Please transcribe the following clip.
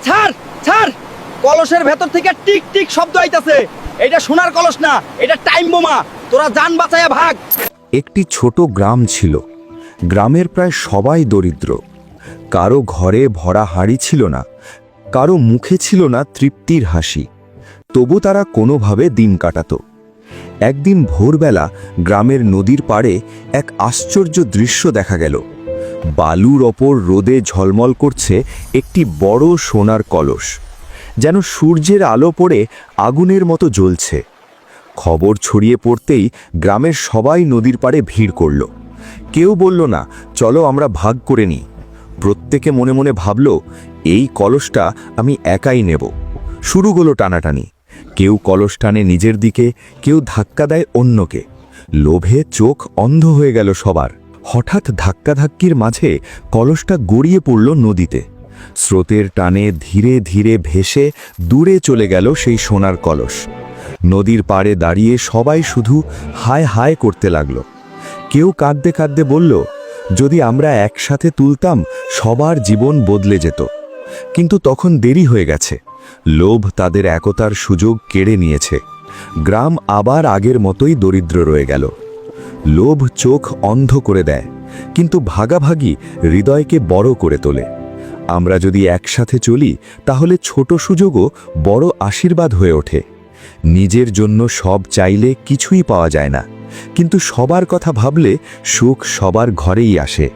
ছাড় ছাড়, কলসের ভেতর থেকে টিক টিক শব্দ আইতাছে। এটা সোনার কলস না, এটা টাইম বোমা। তোরা জান বাঁচায়া ভাগ। একটি ছোট গ্রাম ছিল। গ্রামের প্রায় সবাই দরিদ্র। কারো ঘরে ভরা হাঁড়ি ছিল না, কারো মুখে ছিল না তৃপ্তির হাসি। তবু তারা কোনোভাবে দিন কাটাত। একদিন ভোরবেলা গ্রামের নদীর পাড়ে এক আশ্চর্য দৃশ্য দেখা গেল। বালুর ওপর রোদে ঝলমল করছে একটি বড় সোনার কলস, যেন সূর্যের আলো পড়ে আগুনের মতো জ্বলছে। খবর ছড়িয়ে পড়তেই গ্রামের সবাই নদীর পাড়ে ভিড় করল। কেউ বলল না, চলো আমরা ভাগ করে নিই। প্রত্যেকে মনে মনে ভাবল, এই কলসটা আমি একাই নেব। শুরু হলো টানাটানি। কেউ কলস টানে নিজের দিকে, কেউ ধাক্কা দেয় অন্যকে। লোভে চোখ অন্ধ হয়ে গেল সবার। হঠাৎ ধাক্কাধাক্কির মাঝে কলসটা গড়িয়ে পড়ল নদীতে। স্রোতের টানে ধীরে ধীরে ভেসে দূরে চলে গেল সেই সোনার কলস। নদীর পাড়ে দাঁড়িয়ে সবাই শুধু হায় হায় করতে লাগল। কেউ কাঁদতে কাঁদতে বলল, যদি আমরা একসাথে তুলতাম সবার জীবন বদলে যেত। কিন্তু তখন দেরি হয়ে গেছে। লোভ তাদের একতার সুযোগ কেড়ে নিয়েছে। গ্রাম আবার আগের মতোই দরিদ্র রয়ে গেল। লোভ চোখ অন্ধ করে দেয়, কিন্তু ভাগাভাগি হৃদয়কে বড় করে তোলে। আমরা যদি একসাথে চলি, তাহলে ছোট সুযোগও বড় আশীর্বাদ হয়ে ওঠে। নিজের জন্য সব চাইলে কিছুই পাওয়া যায় না, কিন্তু সবার কথা ভাবলে সুখ সবার ঘরেই আসে।